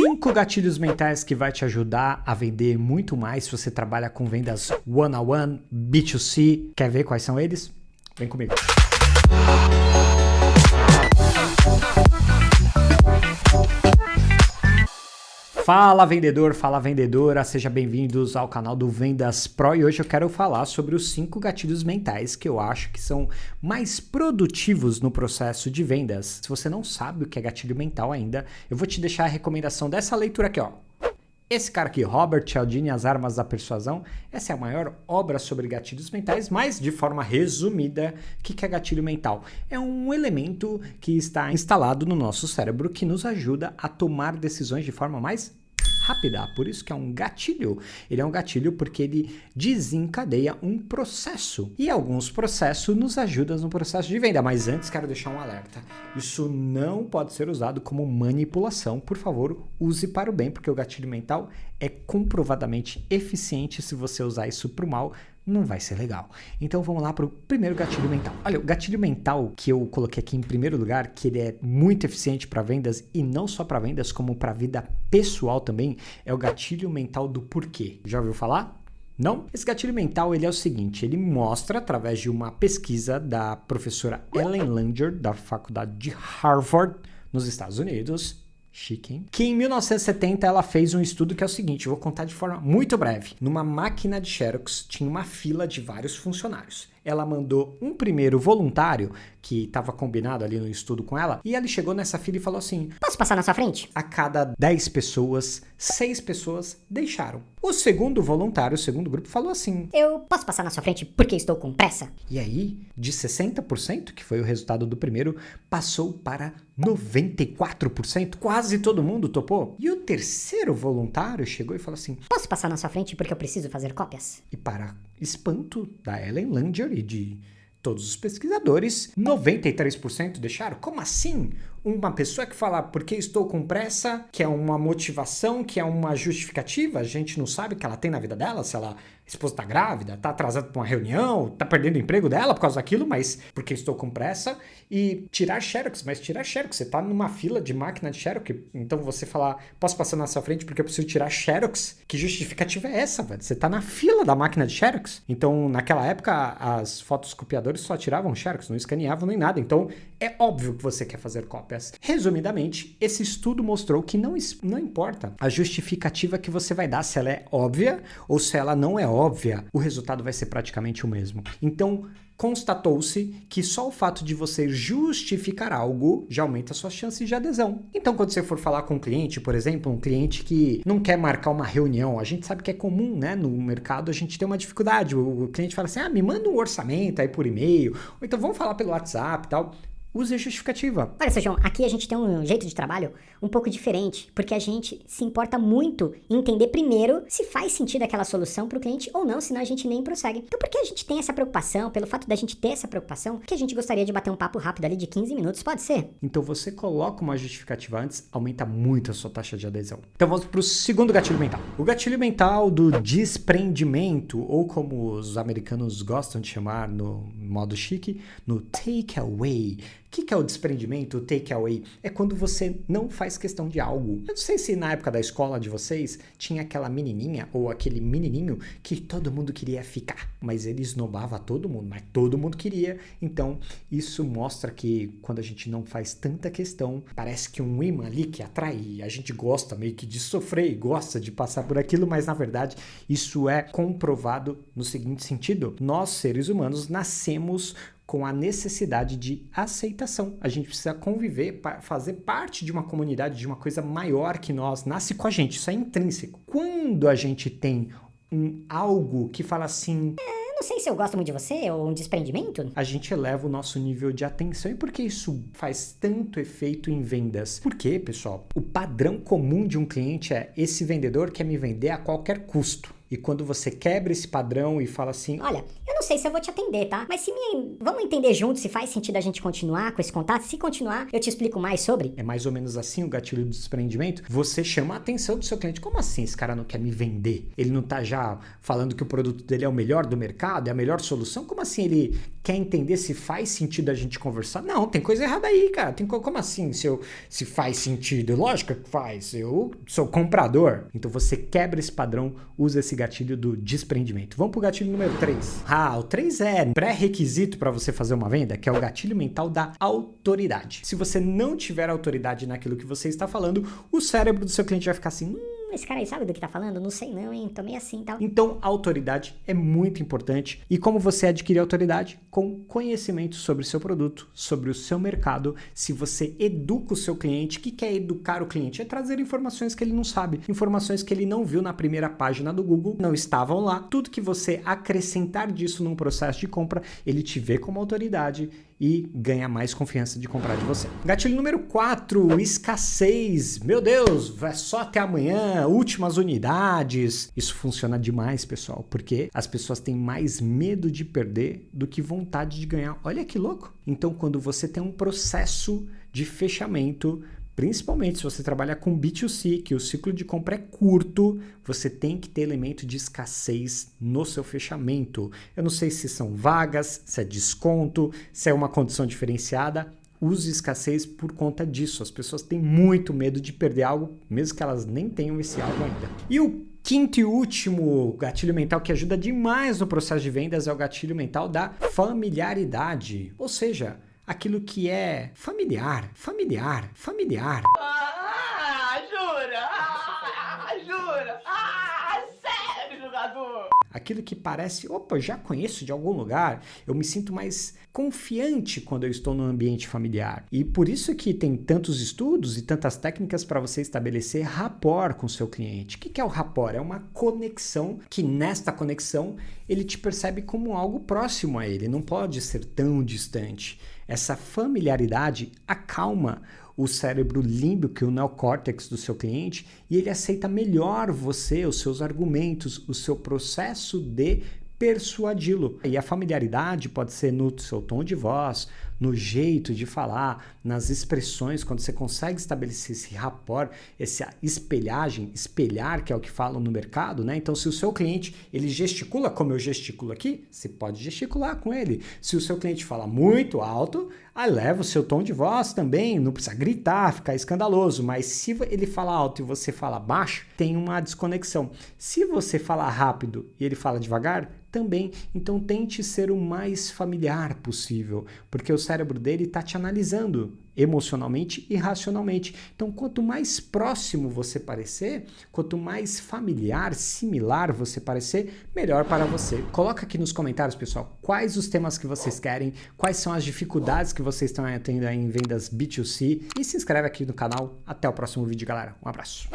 5 gatilhos mentais que vai te ajudar a vender muito mais se você trabalha com vendas one-on-one, B2C. Quer ver quais são eles? Vem comigo. Fala vendedor, fala vendedora, sejam bem-vindos ao canal do Vendas Pro e hoje eu quero falar sobre os 5 gatilhos mentais que eu acho que são mais produtivos no processo de vendas. Se você não sabe o que é gatilho mental ainda, eu vou te deixar a recomendação dessa leitura aqui, ó. Esse cara aqui, Robert Cialdini, As Armas da Persuasão, essa é a maior obra sobre gatilhos mentais, mas de forma resumida, o que é gatilho mental? É um elemento que está instalado no nosso cérebro que nos ajuda a tomar decisões de forma mais rápida, por isso que é um gatilho. Ele é um gatilho porque ele desencadeia um processo. E alguns processos nos ajudam no processo de venda. Mas antes quero deixar um alerta. Isso não pode ser usado como manipulação. Por favor, use para o bem, porque o gatilho mental é comprovadamente eficiente. Se você usar isso para o mal, não vai ser legal. Então vamos lá para o primeiro gatilho mental. Olha, o gatilho mental que eu coloquei aqui em primeiro lugar, que ele é muito eficiente para vendas e não só para vendas, como para a vida pessoal também, é o gatilho mental do porquê. Já ouviu falar? Não? Esse gatilho mental ele é o seguinte, ele mostra através de uma pesquisa da professora Ellen Langer, da faculdade de Harvard, nos Estados Unidos, chique, hein? Que em 1970 ela fez um estudo que é o seguinte, eu vou contar de forma muito breve. Numa máquina de Xerox tinha uma fila de vários funcionários. Ela mandou um primeiro voluntário, que estava combinado ali no estudo com ela, e ele chegou nessa fila e falou assim: posso passar na sua frente? A cada 10 pessoas, 6 pessoas deixaram. O segundo voluntário, o segundo grupo, falou assim: eu posso passar na sua frente porque estou com pressa? E aí, de 60%, que foi o resultado do primeiro, passou para 94%. Quase todo mundo topou. E o terceiro voluntário chegou e falou assim: posso passar na sua frente porque eu preciso fazer cópias? E para espanto da Ellen Langer e de todos os pesquisadores, 93% deixaram. Como assim? Uma pessoa que fala porque estou com pressa, que é uma motivação, que é uma justificativa, a gente não sabe o que ela tem na vida dela, se ela, a esposa está grávida, está atrasada para uma reunião, está perdendo o emprego dela por causa daquilo, mas porque estou com pressa. E tirar Xerox, mas tirar Xerox, você está numa fila de máquina de Xerox, então você falar, posso passar na sua frente porque eu preciso tirar Xerox? Que justificativa é essa, velho? Você está na fila da máquina de Xerox? Então, naquela época, as fotoscopiadores só tiravam Xerox, não escaneavam nem nada, então é óbvio que você quer fazer cópias. Resumidamente, esse estudo mostrou que não importa a justificativa que você vai dar, se ela é óbvia ou se ela não é óbvia, o resultado vai ser praticamente o mesmo. Então, constatou-se que só o fato de você justificar algo já aumenta suas chances de adesão. Então, quando você for falar com um cliente, por exemplo, um cliente que não quer marcar uma reunião, a gente sabe que é comum, né? No mercado a gente tem uma dificuldade. O cliente fala assim, me manda um orçamento aí por e-mail, ou então vamos falar pelo WhatsApp e tal. Use a justificativa. Olha, seu João, aqui a gente tem um jeito de trabalho um pouco diferente, porque a gente se importa muito em entender primeiro se faz sentido aquela solução para o cliente ou não, senão a gente nem prossegue. Então, por que a gente tem essa preocupação? Pelo fato da gente ter essa preocupação, que a gente gostaria de bater um papo rápido ali de 15 minutos, pode ser? Então, você coloca uma justificativa antes, aumenta muito a sua taxa de adesão. Então, vamos para o segundo gatilho mental. O gatilho mental do desprendimento, ou como os americanos gostam de chamar no modo chique, no take away. O que é o desprendimento, o takeaway? É quando você não faz questão de algo. Eu não sei se na época da escola de vocês tinha aquela menininha ou aquele menininho que todo mundo queria ficar, mas ele esnobava todo mundo, mas todo mundo queria. Então, isso mostra que quando a gente não faz tanta questão, parece que um imã ali que atrai, a gente gosta meio que de sofrer e gosta de passar por aquilo, mas na verdade isso é comprovado no seguinte sentido: nós, seres humanos, nascemos com a necessidade de aceitação. A gente precisa conviver, fazer parte de uma comunidade, de uma coisa maior que nós, nasce com a gente, isso é intrínseco. Quando a gente tem algo que fala assim, não sei se eu gosto muito de você, ou um desprendimento, a gente eleva o nosso nível de atenção. E por que isso faz tanto efeito em vendas? Porque, pessoal, o padrão comum de um cliente é: esse vendedor quer me vender a qualquer custo. E quando você quebra esse padrão e fala assim, olha, eu não sei se eu vou te atender, tá? Mas vamos entender juntos se faz sentido a gente continuar com esse contato? Se continuar, eu te explico mais sobre. É mais ou menos assim o gatilho do desprendimento. Você chama a atenção do seu cliente. Como assim esse cara não quer me vender? Ele não tá já falando que o produto dele é o melhor do mercado, é a melhor solução? Como assim ele quer entender se faz sentido a gente conversar? Não, tem coisa errada aí, cara. Como assim se faz sentido? Lógico que faz. Eu sou comprador. Então você quebra esse padrão, usa esse gatilho do desprendimento. Vamos pro gatilho número 3. O 3 é pré-requisito para você fazer uma venda, que é o gatilho mental da autoridade. Se você não tiver autoridade naquilo que você está falando, o cérebro do seu cliente vai ficar assim... Esse cara aí sabe do que tá falando? Não sei não, hein? Tô meio assim e tal. Então, a autoridade é muito importante. E como você adquirir autoridade? Com conhecimento sobre o seu produto, sobre o seu mercado. Se você educa o seu cliente, o que é educar o cliente? É trazer informações que ele não sabe, informações que ele não viu na primeira página do Google, não estavam lá. Tudo que você acrescentar disso num processo de compra, ele te vê como autoridade e ganha mais confiança de comprar de você. Gatilho número 4, escassez. Meu Deus, vai só até amanhã, últimas unidades. Isso funciona demais, pessoal, porque as pessoas têm mais medo de perder do que vontade de ganhar. Olha que louco. Então, quando você tem um processo de fechamento, principalmente se você trabalha com B2C, que o ciclo de compra é curto, você tem que ter elemento de escassez no seu fechamento. Eu não sei se são vagas, se é desconto, se é uma condição diferenciada. Use escassez por conta disso. As pessoas têm muito medo de perder algo, mesmo que elas nem tenham esse algo ainda. E o quinto e último gatilho mental que ajuda demais no processo de vendas é o gatilho mental da familiaridade. Ou seja, aquilo que é familiar. Jura? Jura? Sério, jogador? Aquilo que parece, opa, já conheço de algum lugar, eu me sinto mais confiante quando eu estou num ambiente familiar. E por isso que tem tantos estudos e tantas técnicas para você estabelecer rapport com o seu cliente. O que é o rapport? É uma conexão que nesta conexão ele te percebe como algo próximo a ele, não pode ser tão distante. Essa familiaridade acalma o cérebro límbico, o neocórtex do seu cliente, e ele aceita melhor você, os seus argumentos, o seu processo de persuadi-lo. E a familiaridade pode ser no seu tom de voz, no jeito de falar, nas expressões, quando você consegue estabelecer esse rapport, essa espelhagem, espelhar, que é o que falam no mercado, né? Então, se o seu cliente, ele gesticula como eu gesticulo aqui, você pode gesticular com ele. Se o seu cliente fala muito alto, eleva o seu tom de voz também, não precisa gritar, ficar escandaloso, mas se ele fala alto e você fala baixo, tem uma desconexão. Se você falar rápido e ele fala devagar, também. Então tente ser o mais familiar possível, porque o cérebro dele está te analisando emocionalmente e racionalmente. Então, quanto mais próximo você parecer, quanto mais familiar, similar você parecer, melhor para você. Coloca aqui nos comentários, pessoal, quais os temas que vocês querem, quais são as dificuldades que vocês estão tendo em vendas B2C e se inscreve aqui no canal. Até o próximo vídeo, galera. Um abraço.